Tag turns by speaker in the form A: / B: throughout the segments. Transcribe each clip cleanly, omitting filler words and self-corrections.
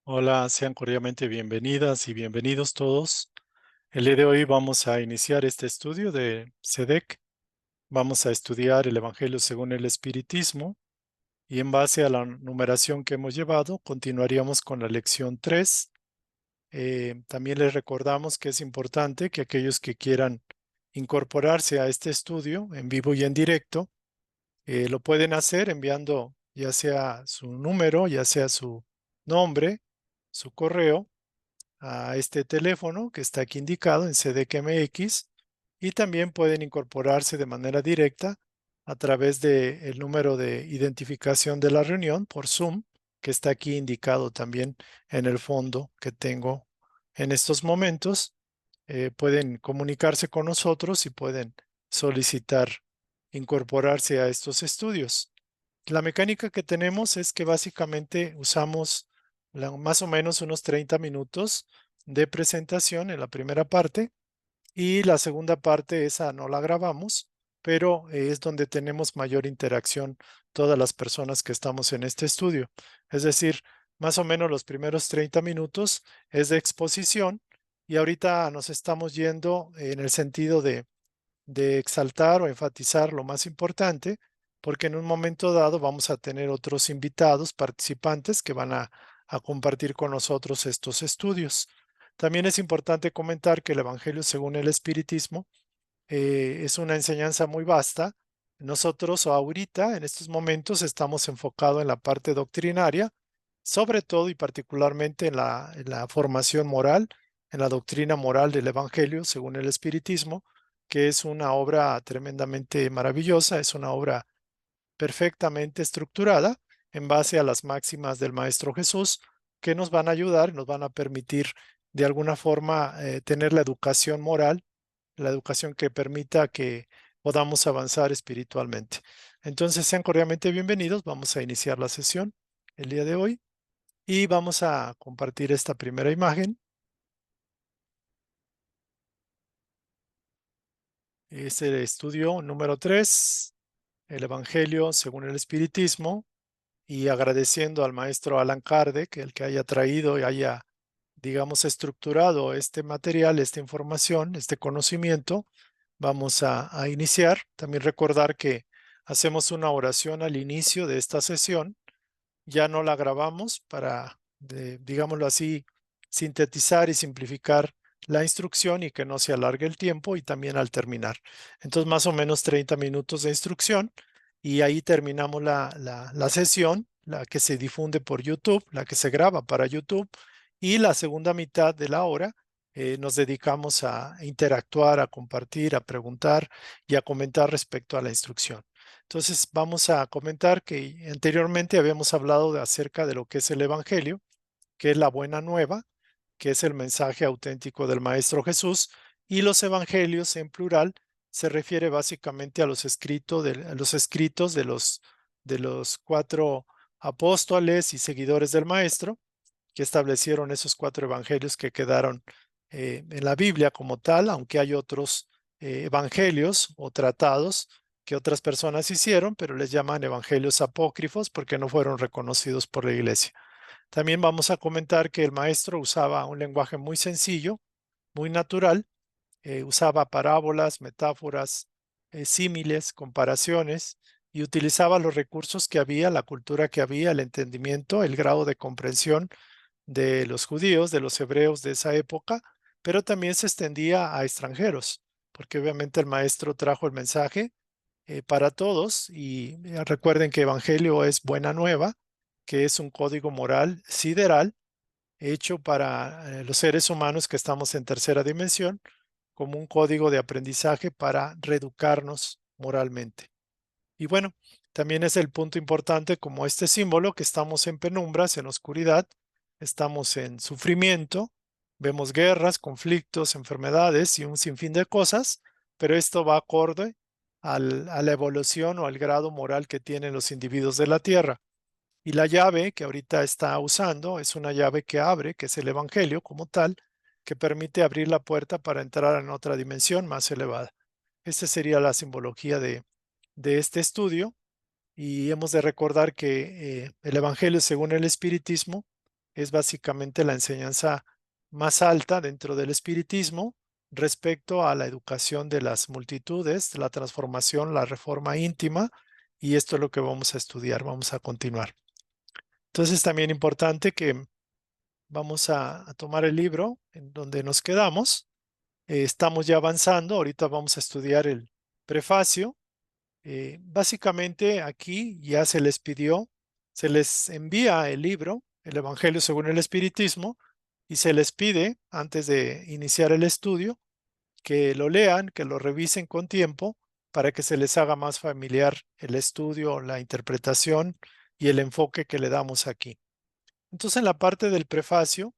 A: Hola, sean cordialmente bienvenidas y bienvenidos todos. El día de hoy vamos a iniciar este estudio de SEDEC. Vamos a estudiar el Evangelio según el Espiritismo y en base a la numeración que hemos llevado, continuaríamos con la lección 3. También les recordamos que es importante que aquellos que quieran incorporarse a este estudio en vivo y en directo, lo pueden hacer enviando ya sea su número, ya sea su nombre, su correo a este teléfono que está aquí indicado en CDKMX, y también pueden incorporarse de manera directa a través del número de identificación de la reunión por Zoom, que está aquí indicado también en el fondo que tengo en estos momentos. Pueden comunicarse con nosotros y pueden solicitar incorporarse a estos estudios. La mecánica que tenemos es que básicamente usamos más o menos unos 30 minutos de presentación en la primera parte, y la segunda parte, esa no la grabamos, pero es donde tenemos mayor interacción todas las personas que estamos en este estudio. Es decir, más o menos los primeros 30 minutos es de exposición, y ahorita nos estamos yendo en el sentido de exaltar o enfatizar lo más importante, porque en un momento dado vamos a tener otros invitados, participantes que van a compartir con nosotros estos estudios. También es importante comentar que el Evangelio según el Espiritismo es una enseñanza muy vasta. Nosotros ahorita, en estos momentos, estamos enfocados en la parte doctrinaria, sobre todo y particularmente en la formación moral, en la doctrina moral del Evangelio según el Espiritismo, que es una obra tremendamente maravillosa, es una obra perfectamente estructurada en base a las máximas del Maestro Jesús, que nos van a ayudar, nos van a permitir de alguna forma tener la educación moral, la educación que permita que podamos avanzar espiritualmente. Entonces, sean cordialmente bienvenidos. Vamos a iniciar la sesión el día de hoy y vamos a compartir esta primera imagen. Es el estudio número 3, el Evangelio según el Espiritismo, y agradeciendo al maestro Allan Kardec el que haya traído y haya, digamos, estructurado este material, esta información, este conocimiento. Vamos a iniciar. También recordar que hacemos una oración al inicio de esta sesión. Ya no la grabamos para, digámoslo así, sintetizar y simplificar la instrucción y que no se alargue el tiempo, y también al terminar. Entonces, más o menos 30 minutos de instrucción, y ahí terminamos la sesión, la que se difunde por YouTube, la que se graba para YouTube, y la segunda mitad de la hora nos dedicamos a interactuar, a compartir, a preguntar y a comentar respecto a la instrucción. Entonces vamos a comentar que anteriormente habíamos hablado acerca de lo que es el Evangelio, que es la buena nueva, que es el mensaje auténtico del Maestro Jesús, y los evangelios en plural se refiere básicamente a los escritos de los 4 apóstoles y seguidores del Maestro, que establecieron esos 4 evangelios que quedaron en la Biblia como tal, aunque hay otros evangelios o tratados que otras personas hicieron, pero les llaman evangelios apócrifos porque no fueron reconocidos por la iglesia. También vamos a comentar que el maestro usaba un lenguaje muy sencillo, muy natural. Usaba parábolas, metáforas, símiles, comparaciones, y utilizaba los recursos que había, la cultura que había, el entendimiento, el grado de comprensión de los judíos, de los hebreos de esa época, pero también se extendía a extranjeros, porque obviamente el maestro trajo el mensaje para todos. Y recuerden que Evangelio es buena nueva, que es un código moral sideral hecho para los seres humanos que estamos en tercera dimensión, como un código de aprendizaje para reeducarnos moralmente. Y bueno, también es el punto importante como este símbolo, que estamos en penumbras, en oscuridad, estamos en sufrimiento, vemos guerras, conflictos, enfermedades y un sinfín de cosas, pero esto va acorde a la evolución o al grado moral que tienen los individuos de la Tierra. Y la llave que ahorita está usando es una llave que abre, que es el Evangelio como tal, que permite abrir la puerta para entrar en otra dimensión más elevada. Esta sería la simbología de este estudio. Y hemos de recordar que el Evangelio según el Espiritismo es básicamente la enseñanza más alta dentro del espiritismo respecto a la educación de las multitudes, la transformación, la reforma íntima, y esto es lo que vamos a estudiar, vamos a continuar. Entonces también importante que vamos a tomar el libro en donde nos quedamos. Estamos ya avanzando, ahorita vamos a estudiar el prefacio. Básicamente aquí ya se les pidió, se les envía el libro, el Evangelio según el Espiritismo, y se les pide, antes de iniciar el estudio, que lo lean, que lo revisen con tiempo para que se les haga más familiar el estudio, la interpretación y el enfoque que le damos aquí. Entonces, en la parte del prefacio,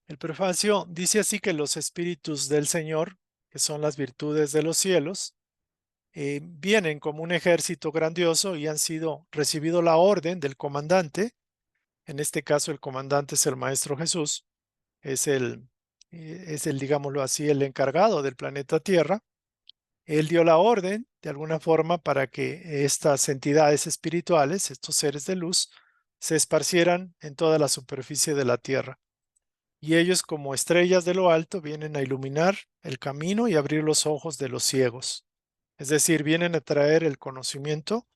A: el prefacio dice así que los espíritus del Señor, que son las virtudes de los cielos, vienen como un ejército grandioso y han recibido la orden del comandante. En este caso, el comandante es el Maestro Jesús, es el, digámoslo así, el encargado del planeta Tierra. Él dio la orden, de alguna forma, para que estas entidades espirituales, estos seres de luz, se esparcieran en toda la superficie de la Tierra. Y ellos, como estrellas de lo alto, vienen a iluminar el camino y abrir los ojos de los ciegos. Es decir, vienen a traer el conocimiento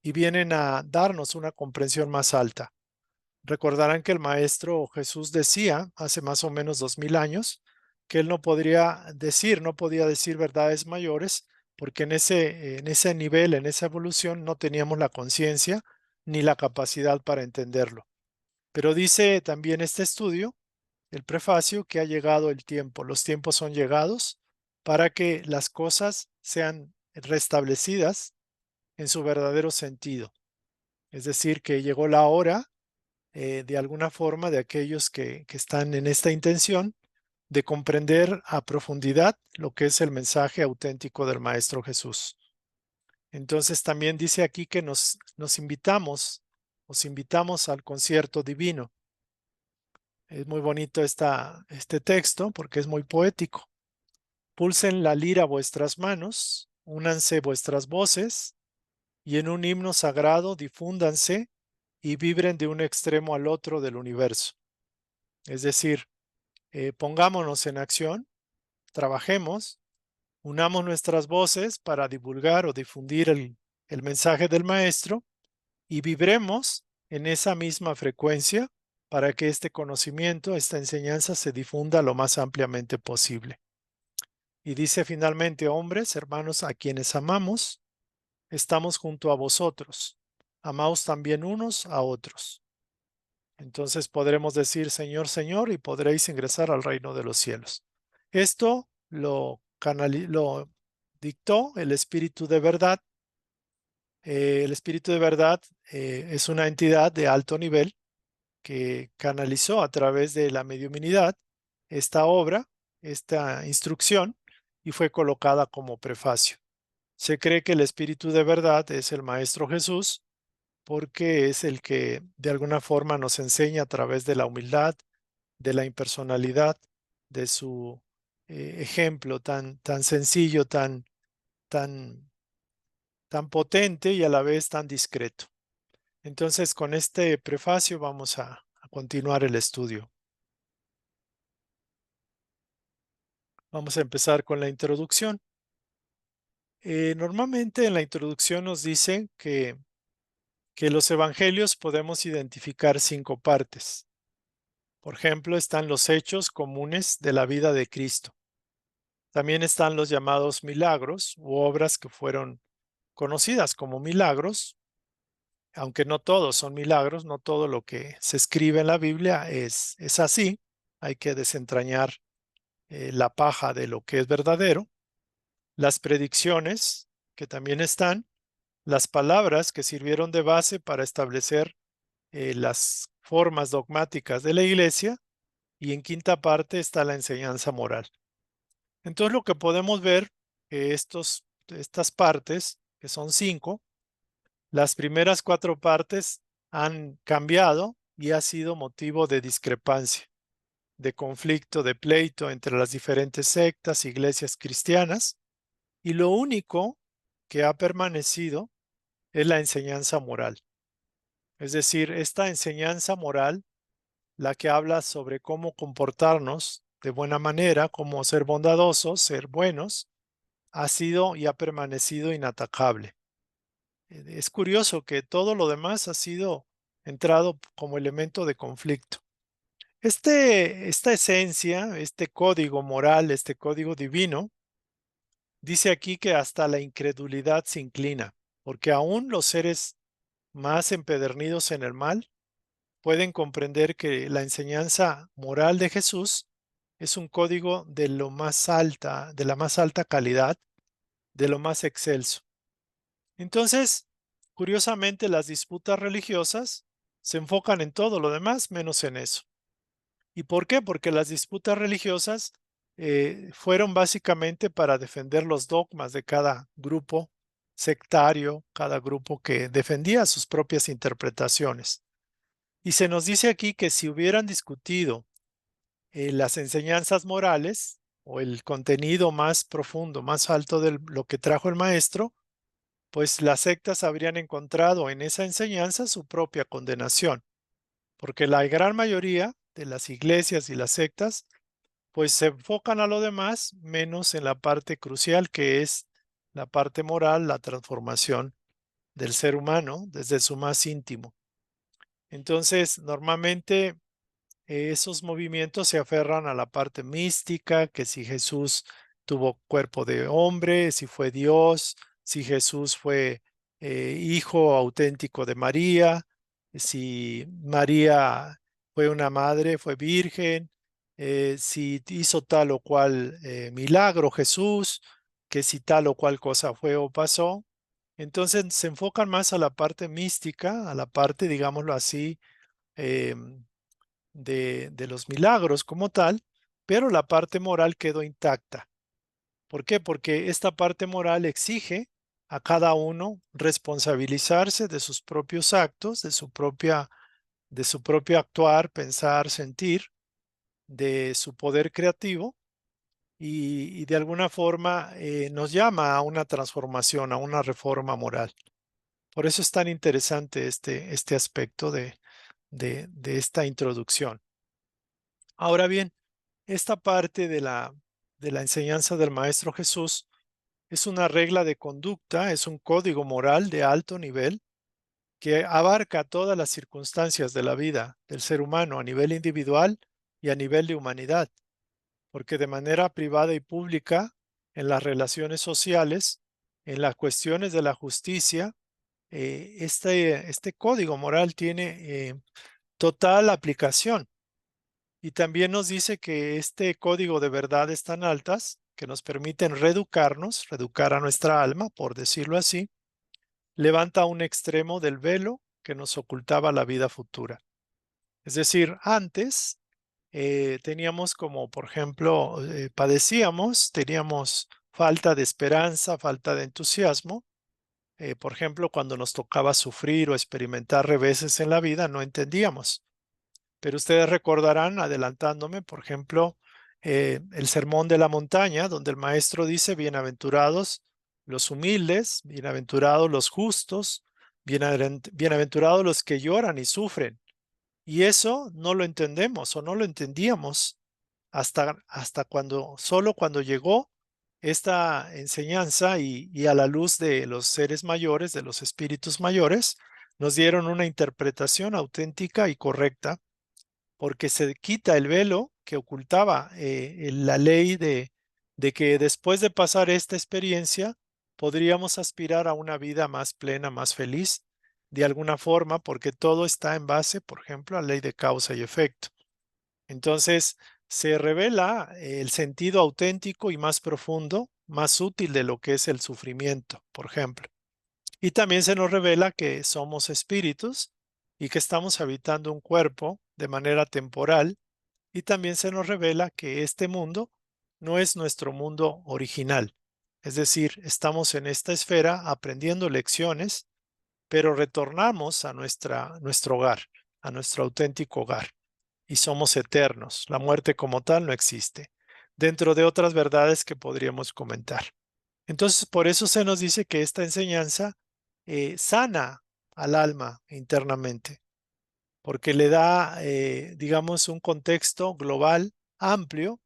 A: y vienen a darnos una comprensión más alta. Recordarán que el Maestro Jesús decía hace más o menos 2000 años que él no podía decir verdades mayores porque en ese nivel, en esa evolución, no teníamos la conciencia ni la capacidad para entenderlo. Pero dice también este estudio, el prefacio, que ha llegado el tiempo, los tiempos son llegados para que las cosas sean restablecidas en su verdadero sentido. Es decir, que llegó la hora, de alguna forma, de aquellos que están en esta intención de comprender a profundidad lo que es el mensaje auténtico del Maestro Jesús. Entonces también dice aquí que nos invitamos al concierto divino. Es muy bonito este texto porque es muy poético. Pulsen la lira vuestras manos, únanse vuestras voces y en un himno sagrado difúndanse y vibren de un extremo al otro del universo. Es decir, pongámonos en acción, trabajemos, unamos nuestras voces para divulgar o difundir el mensaje del Maestro y vibremos en esa misma frecuencia para que este conocimiento, esta enseñanza se difunda lo más ampliamente posible. Y dice finalmente, hombres, hermanos, a quienes amamos, estamos junto a vosotros. Amaos también unos a otros. Entonces podremos decir, Señor, Señor, y podréis ingresar al reino de los cielos. Esto lo dictó el Espíritu de Verdad. El Espíritu de Verdad es una entidad de alto nivel que canalizó a través de la mediuminidad esta obra, esta instrucción, y fue colocada como prefacio. Se cree que el Espíritu de Verdad es el Maestro Jesús porque es el que de alguna forma nos enseña a través de la humildad, de la impersonalidad, de su ejemplo tan sencillo, tan, tan potente y a la vez tan discreto. Entonces, con este prefacio vamos a continuar el estudio. Vamos a empezar con la introducción. Normalmente en la introducción nos dicen que los evangelios podemos identificar 5 partes. Por ejemplo, están los hechos comunes de la vida de Cristo. También están los llamados milagros u obras que fueron conocidas como milagros, aunque no todos son milagros, no todo lo que se escribe en la Biblia es así. Hay que desentrañar la paja de lo que es verdadero. Las predicciones, que también están, las palabras que sirvieron de base para establecer las formas dogmáticas de la iglesia, y en quinta parte está la enseñanza moral. Entonces lo que podemos ver que estas partes, que son 5, las primeras 4 partes han cambiado y ha sido motivo de discrepancia, de conflicto, de pleito entre las diferentes sectas, iglesias cristianas, y lo único que ha permanecido es la enseñanza moral. Es decir, esta enseñanza moral, la que habla sobre cómo comportarnos de buena manera, cómo ser bondadosos, ser buenos, ha sido y ha permanecido inatacable. Es curioso que todo lo demás ha sido entrado como elemento de conflicto. Esta esencia, este código moral, este código divino, dice aquí que hasta la incredulidad se inclina, porque aún los seres más empedernidos en el mal pueden comprender que la enseñanza moral de Jesús es un código de lo más alta, de la más alta calidad, de lo más excelso. Entonces, curiosamente, las disputas religiosas se enfocan en todo lo demás menos en eso. ¿Y por qué? Porque las disputas religiosas fueron básicamente para defender los dogmas de cada grupo sectario, cada grupo que defendía sus propias interpretaciones. Y se nos dice aquí que si hubieran discutido las enseñanzas morales o el contenido más profundo, más alto de lo que trajo el maestro, pues las sectas habrían encontrado en esa enseñanza su propia condenación, porque la gran mayoría de las iglesias y las sectas pues se enfocan a lo demás menos en la parte crucial que es la parte moral, la transformación del ser humano desde su más íntimo. Entonces, normalmente esos movimientos se aferran a la parte mística, que si Jesús tuvo cuerpo de hombre, si fue Dios, si Jesús fue hijo auténtico de María, si María fue una madre, fue virgen, si hizo tal o cual milagro Jesús, que si tal o cual cosa fue o pasó. Entonces se enfocan más a la parte mística, a la parte, digámoslo así, em, de los milagros como tal, pero la parte moral quedó intacta. ¿Por qué? Porque esta parte moral exige a cada uno responsabilizarse de sus propios actos, de su propio actuar, pensar, sentir, de su poder creativo y de alguna forma nos llama a una transformación, a una reforma moral. Por eso es tan interesante este aspecto de esta introducción. Ahora bien, esta parte de la enseñanza del Maestro Jesús es una regla de conducta, es un código moral de alto nivel que abarca todas las circunstancias de la vida del ser humano a nivel individual y a nivel de humanidad, porque de manera privada y pública, en las relaciones sociales, en las cuestiones de la justicia, este código moral tiene total aplicación. Y también nos dice que este código de verdades tan altas que nos permiten reeducarnos, reeducar a nuestra alma, por decirlo así, levanta un extremo del velo que nos ocultaba la vida futura. Es decir, antes teníamos como, por ejemplo, padecíamos, teníamos falta de esperanza, falta de entusiasmo. Por ejemplo, cuando nos tocaba sufrir o experimentar reveses en la vida, no entendíamos. Pero ustedes recordarán, adelantándome, por ejemplo, el Sermón de la Montaña, donde el maestro dice, bienaventurados los humildes, bienaventurados los justos, bienaventurados los que lloran y sufren. Y eso no lo entendemos o no lo entendíamos hasta solo cuando llegó esta enseñanza y a la luz de los seres mayores, de los espíritus mayores, nos dieron una interpretación auténtica y correcta porque se quita el velo que ocultaba la ley de que después de pasar esta experiencia podríamos aspirar a una vida más plena, más feliz, de alguna forma, porque todo está en base, por ejemplo, a la ley de causa y efecto. Entonces, se revela el sentido auténtico y más profundo, más útil de lo que es el sufrimiento, por ejemplo. Y también se nos revela que somos espíritus y que estamos habitando un cuerpo de manera temporal. Y también se nos revela que este mundo no es nuestro mundo original. Es decir, estamos en esta esfera aprendiendo lecciones, pero retornamos a nuestro hogar, a nuestro auténtico hogar. Y somos eternos. La muerte como tal no existe. Dentro de otras verdades que podríamos comentar. Entonces, por eso se nos dice que esta enseñanza sana al alma internamente, porque le da, digamos, un contexto global amplio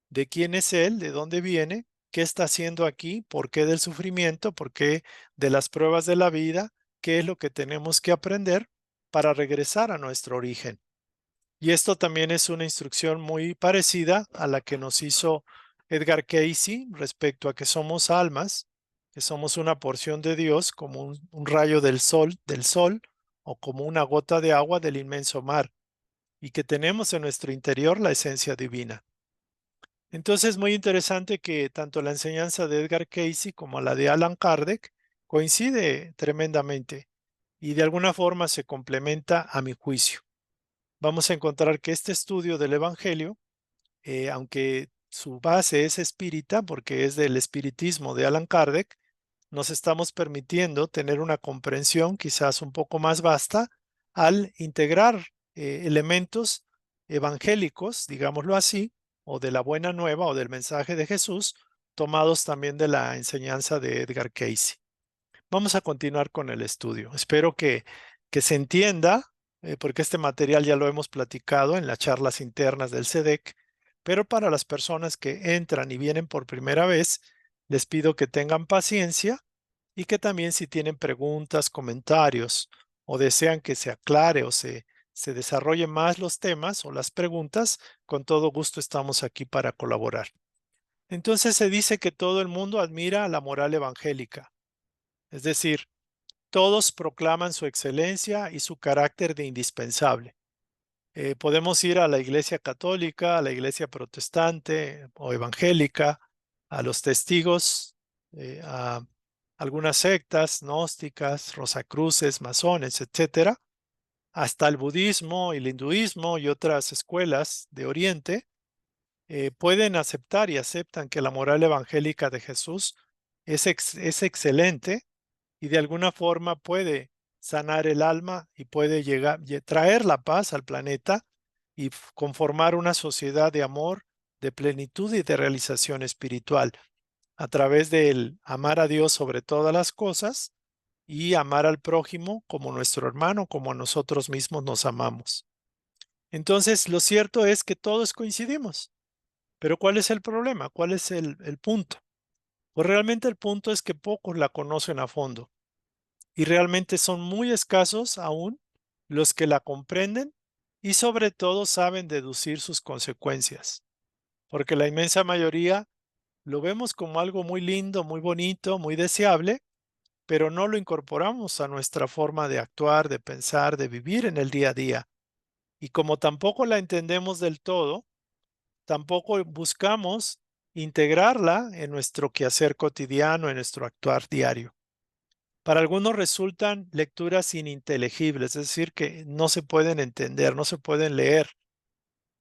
A: de quién es Él, de dónde viene, qué está haciendo aquí, por qué del sufrimiento, por qué de las pruebas de la vida, qué es lo que tenemos que aprender para regresar a nuestro origen. Y esto también es una instrucción muy parecida a la que nos hizo Edgar Cayce respecto a que somos almas, que somos una porción de Dios como un rayo del sol o como una gota de agua del inmenso mar y que tenemos en nuestro interior la esencia divina. Entonces es muy interesante que tanto la enseñanza de Edgar Cayce como la de Allan Kardec coincide tremendamente y de alguna forma se complementa a mi juicio. Vamos a encontrar que este estudio del Evangelio, aunque su base es espírita, porque es del espiritismo de Allan Kardec, nos estamos permitiendo tener una comprensión quizás un poco más vasta al integrar elementos evangélicos, digámoslo así, o de la buena nueva o del mensaje de Jesús, tomados también de la enseñanza de Edgar Cayce. Vamos a continuar con el estudio. Espero que se entienda, porque este material ya lo hemos platicado en las charlas internas del SEDEC, pero para las personas que entran y vienen por primera vez, les pido que tengan paciencia y que también si tienen preguntas, comentarios o desean que se aclare o se desarrolle más los temas o las preguntas, con todo gusto estamos aquí para colaborar. Entonces se dice que todo el mundo admira la moral evangélica, es decir, todos proclaman su excelencia y su carácter de indispensable. Podemos ir a la iglesia católica, a la iglesia protestante o evangélica, a los testigos, a algunas sectas gnósticas, rosacruces, masones, etcétera, hasta el budismo y el hinduismo y otras escuelas de Oriente, pueden aceptar y aceptan que la moral evangélica de Jesús es excelente y de alguna forma puede sanar el alma y puede traer la paz al planeta y conformar una sociedad de amor, de plenitud y de realización espiritual a través del amar a Dios sobre todas las cosas y amar al prójimo como nuestro hermano, como a nosotros mismos nos amamos. Entonces, lo cierto es que todos coincidimos, pero ¿cuál es el problema? ¿Cuál es el punto? Pues realmente el punto es que pocos la conocen a fondo y realmente son muy escasos aún los que la comprenden y sobre todo saben deducir sus consecuencias, porque la inmensa mayoría lo vemos como algo muy lindo, muy bonito, muy deseable, pero no lo incorporamos a nuestra forma de actuar, de pensar, de vivir en el día a día. Y como tampoco la entendemos del todo, tampoco buscamos integrarla en nuestro quehacer cotidiano, en nuestro actuar diario. Para algunos resultan lecturas ininteligibles, es decir, que no se pueden entender, no se pueden leer.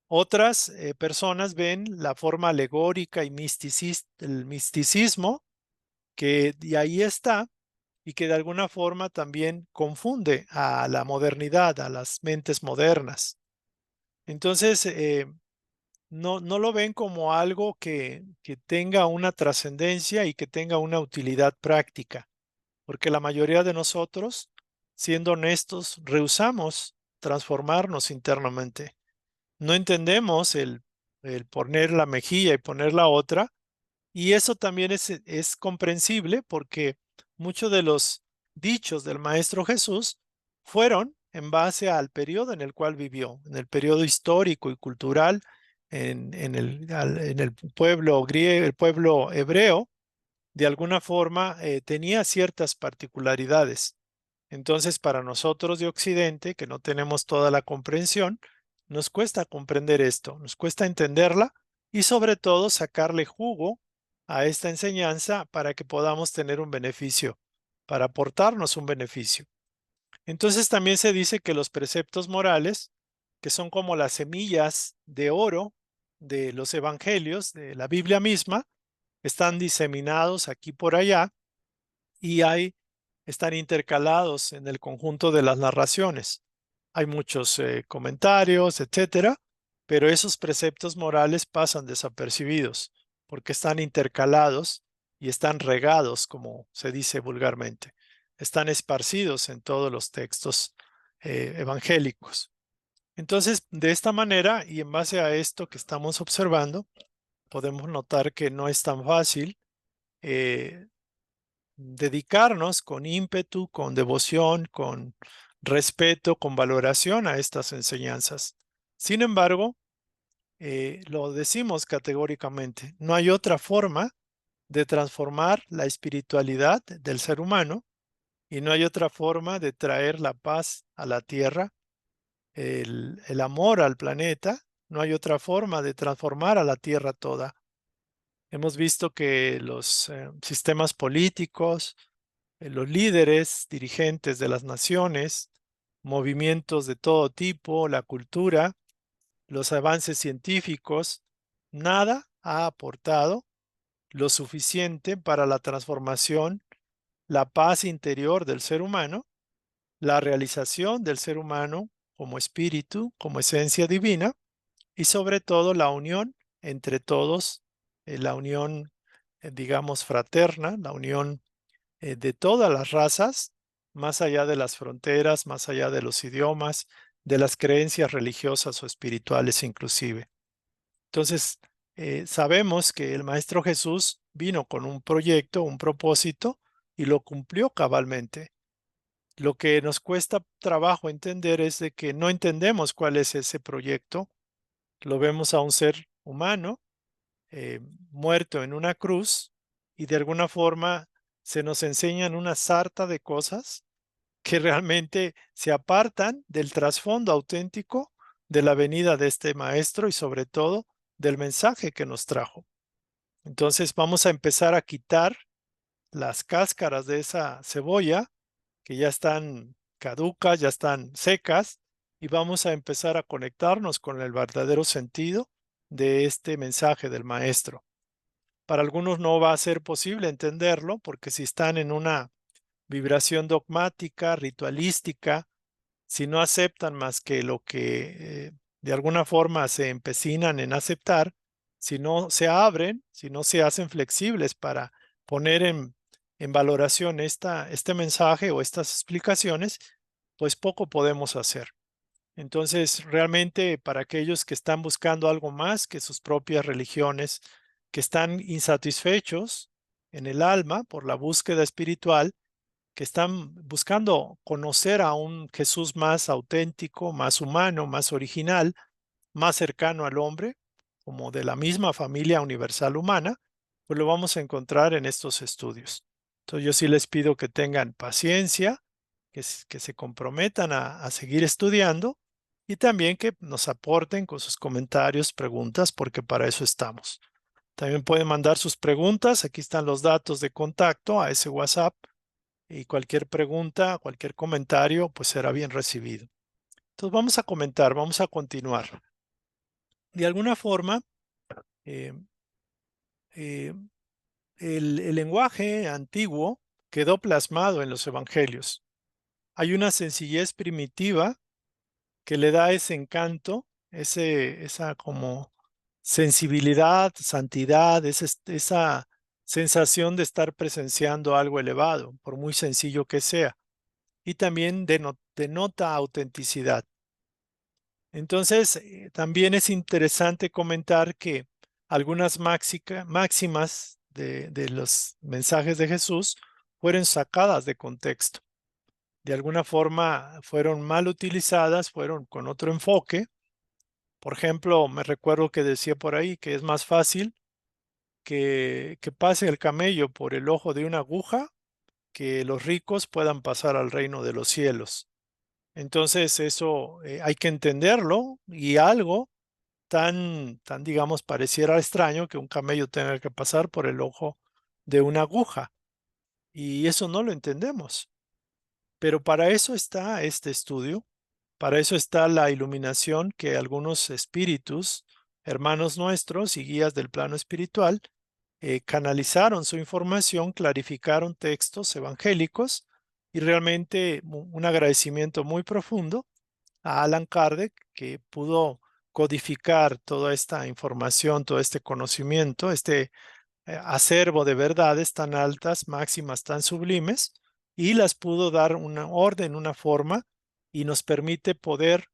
A: Otras personas ven la forma alegórica y el misticismo que de ahí está y que de alguna forma también confunde a la modernidad, a las mentes modernas. Entonces, no lo ven como algo que tenga una trascendencia y que tenga una utilidad práctica, porque la mayoría de nosotros, siendo honestos, rehusamos transformarnos internamente. No entendemos el poner la mejilla y poner la otra, y eso también es comprensible porque muchos de los dichos del Maestro Jesús fueron en base al periodo en el cual vivió, en el periodo histórico y cultural, en el pueblo griego, el pueblo hebreo, de alguna forma tenía ciertas particularidades. Entonces, para nosotros de Occidente, que no tenemos toda la comprensión, nos cuesta comprender esto, nos cuesta entenderla y sobre todo sacarle jugo a esta enseñanza para que podamos tener un beneficio, para aportarnos un beneficio. Entonces también se dice que los preceptos morales, que son como las semillas de oro de los evangelios, de la Biblia misma, están diseminados aquí por allá y están intercalados en el conjunto de las narraciones. Hay muchos comentarios, etcétera, pero esos preceptos morales pasan desapercibidos porque están intercalados y están regados, como se dice vulgarmente. están esparcidos en todos los textos evangélicos. Entonces, de esta manera y en base a esto que estamos observando, podemos notar que no es tan fácil dedicarnos con ímpetu, con devoción, con respeto, con valoración a estas enseñanzas. Sin embargo, lo decimos categóricamente, no hay otra forma de transformar la espiritualidad del ser humano y no hay otra forma de traer la paz a la tierra, el amor al planeta, no hay otra forma de transformar a la tierra toda. Hemos visto que los sistemas políticos, los líderes, dirigentes de las naciones, movimientos de todo tipo, la cultura, los avances científicos, nada ha aportado lo suficiente para la transformación, la paz interior del ser humano, la realización del ser humano como espíritu, como esencia divina y sobre todo la unión entre todos, la unión, digamos, fraterna, la unión de todas las razas, más allá de las fronteras, más allá de los idiomas, de las creencias religiosas o espirituales inclusive. Entonces, sabemos que el Maestro Jesús vino con un proyecto, un propósito, y lo cumplió cabalmente. Lo que nos cuesta trabajo entender es de que no entendemos cuál es ese proyecto. Lo vemos a un ser humano eh, muerto en una cruz y de alguna forma se nos enseñan una sarta de cosas que realmente se apartan del trasfondo auténtico de la venida de este maestro y sobre todo del mensaje que nos trajo. Entonces vamos a empezar a quitar las cáscaras de esa cebolla que ya están caducas, ya están secas y vamos a empezar a conectarnos con el verdadero sentido de este mensaje del maestro. Para algunos no va a ser posible entenderlo porque si están en una vibración dogmática, ritualística, si no aceptan más que lo que de alguna forma se empecinan en aceptar, si no se abren, si no se hacen flexibles para poner en valoración este mensaje o estas explicaciones, pues poco podemos hacer. Entonces, realmente para aquellos que están buscando algo más que sus propias religiones, que están insatisfechos en el alma por la búsqueda espiritual, que están buscando conocer a un Jesús más auténtico, más humano, más original, más cercano al hombre, como de la misma familia universal humana, pues lo vamos a encontrar en estos estudios. Entonces yo sí les pido que tengan paciencia, que se comprometan a seguir estudiando y también que nos aporten con sus comentarios, preguntas, porque para eso estamos. También pueden mandar sus preguntas, aquí están los datos de contacto a ese WhatsApp y cualquier pregunta, cualquier comentario, pues será bien recibido. Entonces vamos a comentar, vamos a continuar. De alguna forma, eh, eh, el lenguaje antiguo quedó plasmado en los evangelios. Hay una sencillez primitiva que le da ese encanto, esa como sensibilidad, santidad, esa sensación de estar presenciando algo elevado, por muy sencillo que sea. Y también denota autenticidad. Entonces, también es interesante comentar que algunas máximas de los mensajes de Jesús fueron sacadas de contexto. De alguna forma fueron mal utilizadas, fueron con otro enfoque. Por ejemplo, me recuerdo que decía por ahí que es más fácil que pase el camello por el ojo de una aguja que los ricos puedan pasar al reino de los cielos. Entonces eso hay que entenderlo y algo tan, digamos, pareciera extraño que un camello tenga que pasar por el ojo de una aguja. Y eso no lo entendemos. Pero para eso está este estudio, para eso está la iluminación que algunos espíritus, hermanos nuestros y guías del plano espiritual, canalizaron su información, clarificaron textos evangélicos y realmente un agradecimiento muy profundo a Allan Kardec que pudo codificar toda esta información, todo este conocimiento, este acervo de verdades tan altas, máximas tan sublimes y las pudo dar una orden, una forma, y nos permite poder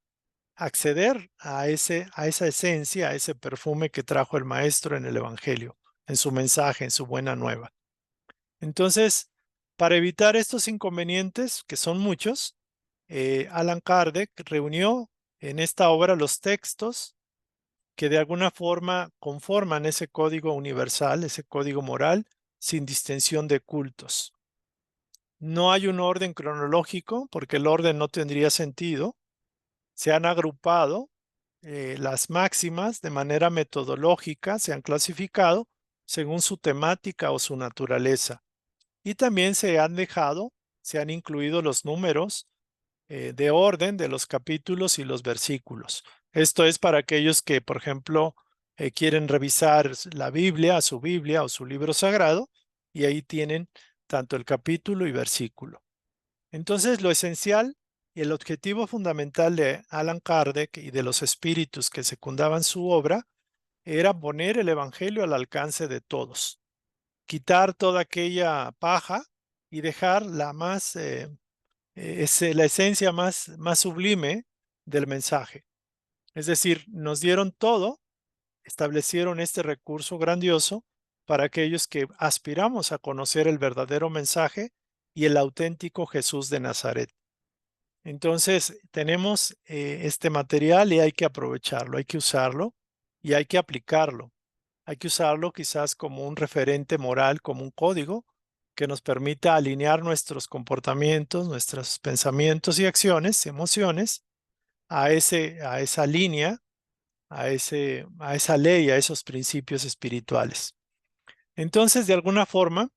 A: acceder a esa esencia, a ese perfume que trajo el maestro en el Evangelio, en su mensaje, en su buena nueva. Entonces, para evitar estos inconvenientes, que son muchos, Allan Kardec reunió en esta obra los textos que de alguna forma conforman ese código universal, ese código moral, sin distinción de cultos. No hay un orden cronológico, porque el orden no tendría sentido. Se han agrupado las máximas de manera metodológica, se han clasificado según su temática o su naturaleza. Y también se han incluido los números de orden de los capítulos y los versículos. Esto es para aquellos que, por ejemplo, quieren revisar la Biblia o su libro sagrado, y ahí tienen tanto el capítulo y versículo. Entonces, lo esencial y el objetivo fundamental de Allan Kardec y de los espíritus que secundaban su obra era poner el Evangelio al alcance de todos, quitar toda aquella paja y dejar la esencia más sublime del mensaje. Es decir, nos dieron todo, establecieron este recurso grandioso para aquellos que aspiramos a conocer el verdadero mensaje y el auténtico Jesús de Nazaret. Entonces, tenemos este material y hay que aprovecharlo, hay que usarlo y hay que aplicarlo. Hay que usarlo quizás como un referente moral, como un código que nos permita alinear nuestros comportamientos, nuestros pensamientos y acciones, emociones, a esa línea, a esa ley, a esos principios espirituales. Entonces, de alguna forma,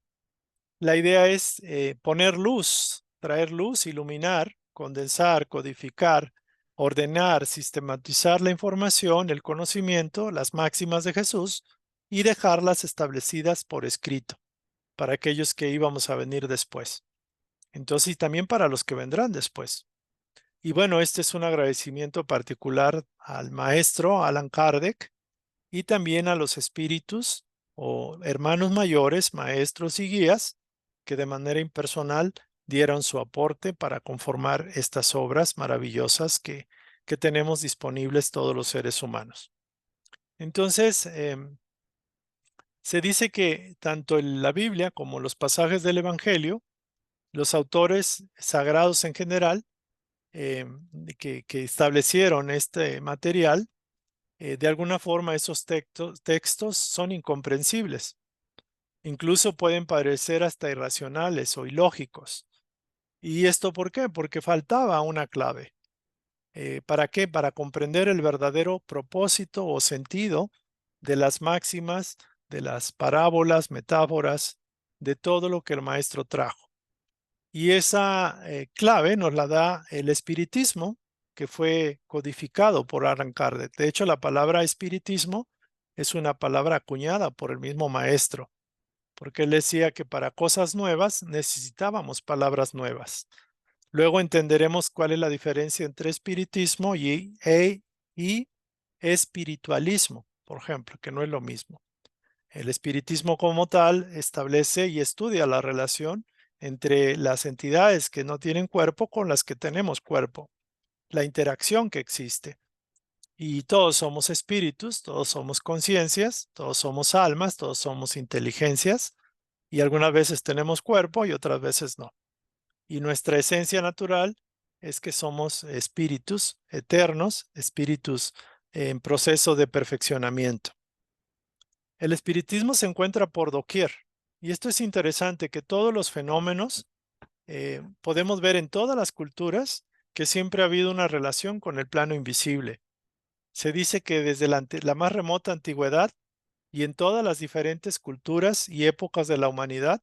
A: la idea es poner luz, traer luz, iluminar, condensar, codificar, ordenar, sistematizar la información, el conocimiento, las máximas de Jesús y dejarlas establecidas por escrito para aquellos que íbamos a venir después. Entonces, y también para los que vendrán después. Y bueno, este es un agradecimiento particular al maestro Allan Kardec y también a los espíritus o hermanos mayores, maestros y guías que de manera impersonal dieron su aporte para conformar estas obras maravillosas que tenemos disponibles todos los seres humanos. Entonces, se dice que tanto la Biblia como los pasajes del Evangelio, los autores sagrados en general, que establecieron este material, de alguna forma esos textos son incomprensibles. Incluso pueden parecer hasta irracionales o ilógicos. ¿Y esto por qué? Porque faltaba una clave. ¿Para qué? Para comprender el verdadero propósito o sentido de las máximas, de las parábolas, metáforas, de todo lo que el maestro trajo. Y esa clave nos la da el espiritismo, que fue codificado por Allan Kardec. De hecho, la palabra espiritismo es una palabra acuñada por el mismo maestro, porque él decía que para cosas nuevas necesitábamos palabras nuevas. Luego entenderemos cuál es la diferencia entre espiritismo y espiritualismo, por ejemplo, que no es lo mismo. El espiritismo como tal establece y estudia la relación entre las entidades que no tienen cuerpo con las que tenemos cuerpo, la interacción que existe. Y todos somos espíritus, todos somos conciencias, todos somos almas, todos somos inteligencias, y algunas veces tenemos cuerpo y otras veces no. Y nuestra esencia natural es que somos espíritus eternos, espíritus en proceso de perfeccionamiento. El espiritismo se encuentra por doquier, y esto es interesante, que todos los fenómenos podemos ver en todas las culturas que siempre ha habido una relación con el plano invisible. Se dice que desde la más remota antigüedad y en todas las diferentes culturas y épocas de la humanidad,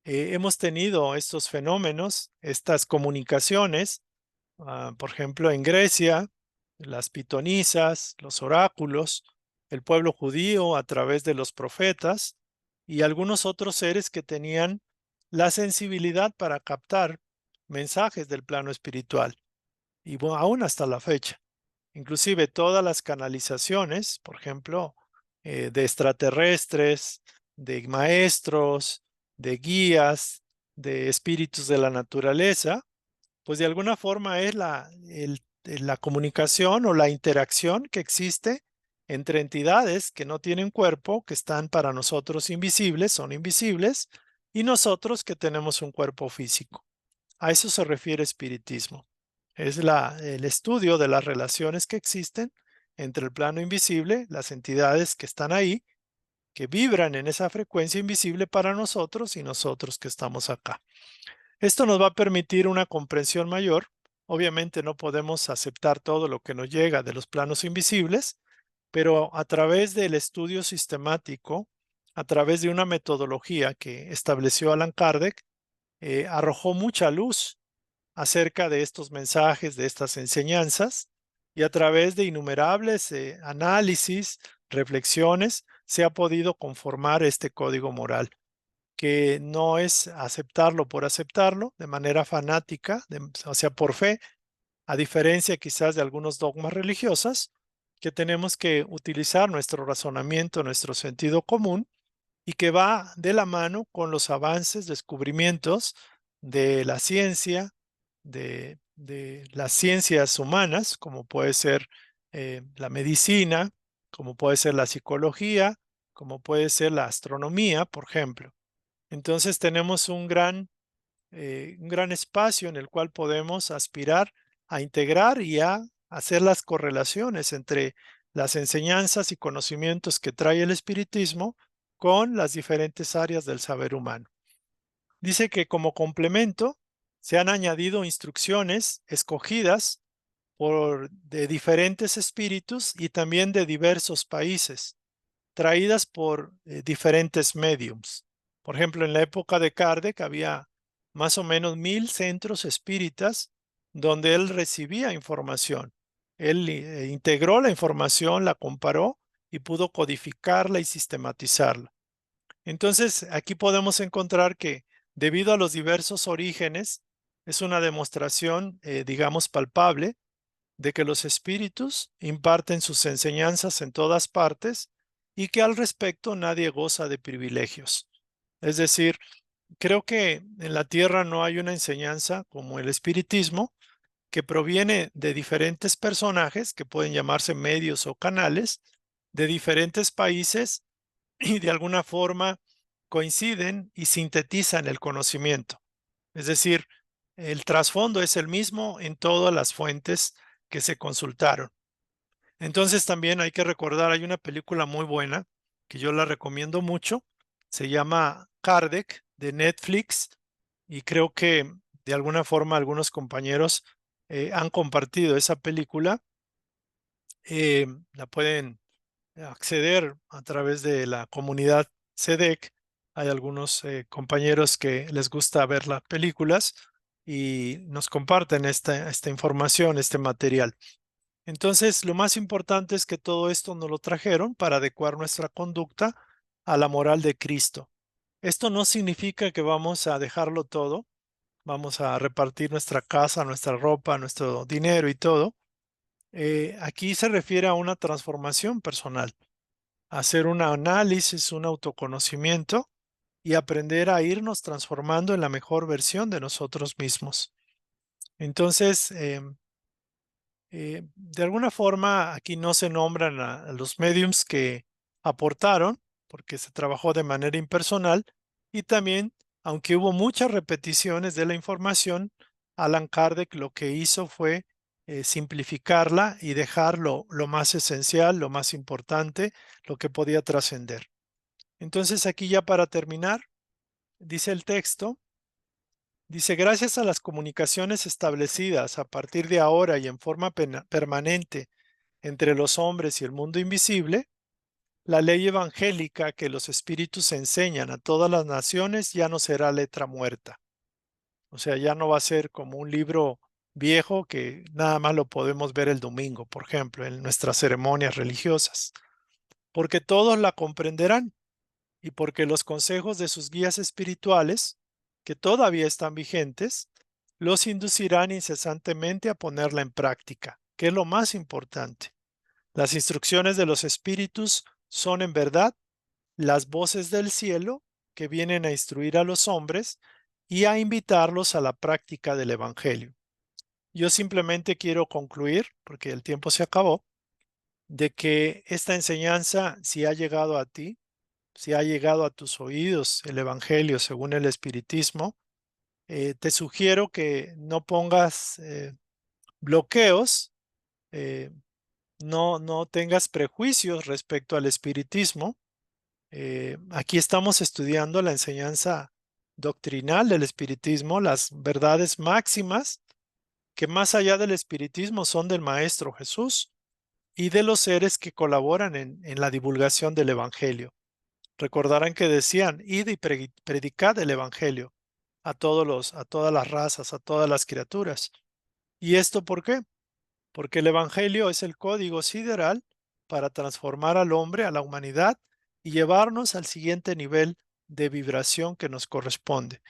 A: hemos tenido estos fenómenos, estas comunicaciones, por ejemplo, en Grecia, las pitonisas, los oráculos, el pueblo judío a través de los profetas y algunos otros seres que tenían la sensibilidad para captar mensajes del plano espiritual, y bueno, aún hasta la fecha. Inclusive todas las canalizaciones, por ejemplo, de extraterrestres, de maestros, de guías, de espíritus de la naturaleza, pues de alguna forma es la comunicación o la interacción que existe entre entidades que no tienen cuerpo, que están para nosotros invisibles, son invisibles, y nosotros que tenemos un cuerpo físico. A eso se refiere espiritismo. Es el estudio de las relaciones que existen entre el plano invisible, las entidades que están ahí, que vibran en esa frecuencia invisible para nosotros y nosotros que estamos acá. Esto nos va a permitir una comprensión mayor. Obviamente no podemos aceptar todo lo que nos llega de los planos invisibles, pero a través del estudio sistemático, a través de una metodología que estableció Allan Kardec, arrojó mucha luz acerca de estos mensajes, de estas enseñanzas, y a través de innumerables análisis, reflexiones, se ha podido conformar este código moral, que no es aceptarlo por aceptarlo de manera fanática, o sea, por fe, a diferencia quizás de algunos dogmas religiosos, que tenemos que utilizar nuestro razonamiento, nuestro sentido común, y que va de la mano con los avances, descubrimientos de la ciencia, de las ciencias humanas, como puede ser la medicina, como puede ser la psicología, como puede ser la astronomía, por ejemplo. Entonces tenemos un gran espacio en el cual podemos aspirar a integrar y a hacer las correlaciones entre las enseñanzas y conocimientos que trae el espiritismo con las diferentes áreas del saber humano. Dice que como complemento se han añadido instrucciones escogidas de diferentes espíritus y también de diversos países, traídas por diferentes mediums. Por ejemplo, en la época de Kardec había más o menos 1000 centros espíritas donde él recibía información. Él integró la información, la comparó y pudo codificarla y sistematizarla. Entonces, aquí podemos encontrar que debido a los diversos orígenes, es una demostración, digamos, palpable de que los espíritus imparten sus enseñanzas en todas partes y que al respecto nadie goza de privilegios. Es decir, creo que en la tierra no hay una enseñanza como el espiritismo que proviene de diferentes personajes que pueden llamarse medios o canales de diferentes países y de alguna forma coinciden y sintetizan el conocimiento. Es decir, el trasfondo es el mismo en todas las fuentes que se consultaron. Entonces también hay que recordar, hay una película muy buena que yo la recomiendo mucho, se llama Kardec de Netflix y creo que de alguna forma algunos compañeros han compartido esa película. La pueden acceder a través de la comunidad SEDEC. Hay algunos compañeros que les gusta ver las películas y nos comparten esta información, este material. Entonces, lo más importante es que todo esto nos lo trajeron para adecuar nuestra conducta a la moral de Cristo. Esto no significa que vamos a dejarlo todo, vamos a repartir nuestra casa, nuestra ropa, nuestro dinero y todo. Aquí se refiere a una transformación personal, hacer un análisis, un autoconocimiento y aprender a irnos transformando en la mejor versión de nosotros mismos. Entonces, de alguna forma, aquí no se nombran a los mediums que aportaron, porque se trabajó de manera impersonal, y también, aunque hubo muchas repeticiones de la información, Allan Kardec lo que hizo fue simplificarla y dejar lo más esencial, lo más importante, lo que podía trascender. Entonces, aquí ya para terminar, dice el texto, dice, gracias a las comunicaciones establecidas a partir de ahora y en forma permanente entre los hombres y el mundo invisible, la ley evangélica que los espíritus enseñan a todas las naciones ya no será letra muerta. O sea, ya no va a ser como un libro viejo que nada más lo podemos ver el domingo, por ejemplo, en nuestras ceremonias religiosas, porque todos la comprenderán y porque los consejos de sus guías espirituales, que todavía están vigentes, los inducirán incesantemente a ponerla en práctica, que es lo más importante. Las instrucciones de los espíritus son en verdad las voces del cielo que vienen a instruir a los hombres y a invitarlos a la práctica del Evangelio. Yo simplemente quiero concluir, porque el tiempo se acabó, de que esta enseñanza, si ha llegado a ti, si ha llegado a tus oídos el Evangelio según el Espiritismo, te sugiero que no pongas bloqueos, eh, no tengas prejuicios respecto al espiritismo. Aquí estamos estudiando la enseñanza doctrinal del espiritismo, las verdades máximas que más allá del espiritismo son del Maestro Jesús y de los seres que colaboran en la divulgación del Evangelio. Recordarán que decían, id y predicad el Evangelio a todas las razas, a todas las criaturas. ¿Y esto por qué? Porque el Evangelio es el código sideral para transformar al hombre, a la humanidad, y llevarnos al siguiente nivel de vibración que nos corresponde,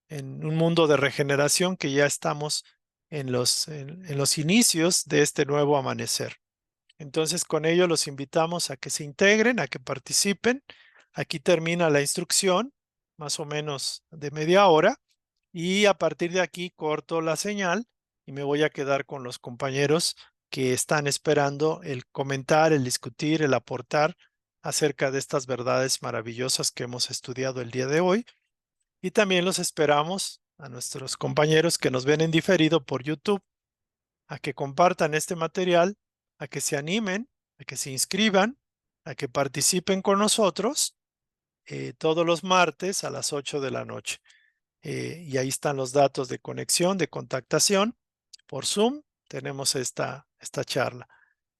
A: en un mundo de regeneración que ya estamos en los inicios de este nuevo amanecer. Entonces, con ello los invitamos a que se integren, a que participen. Aquí termina la instrucción, más o menos de media hora, y a partir de aquí corto la señal y me voy a quedar con los compañeros que están esperando el comentar, el discutir, el aportar acerca de estas verdades maravillosas que hemos estudiado el día de hoy. Y también los esperamos a nuestros compañeros que nos ven en diferido por YouTube, a que compartan este material, a que se animen, a que se inscriban, a que participen con nosotros todos los martes a las 8 de la noche. Y ahí están los datos de conexión, de contactación. Por Zoom tenemos esta charla.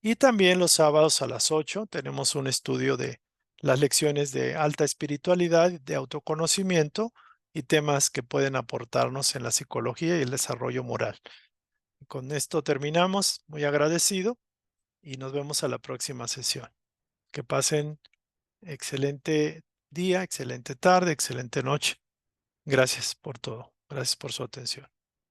A: Y también los sábados a las 8 tenemos un estudio de las lecciones de alta espiritualidad, de autoconocimiento y temas que pueden aportarnos en la psicología y el desarrollo moral. Con esto terminamos. Muy agradecido y nos vemos a la próxima sesión. Que pasen excelente día, excelente tarde, excelente noche. Gracias por todo. Gracias por su atención.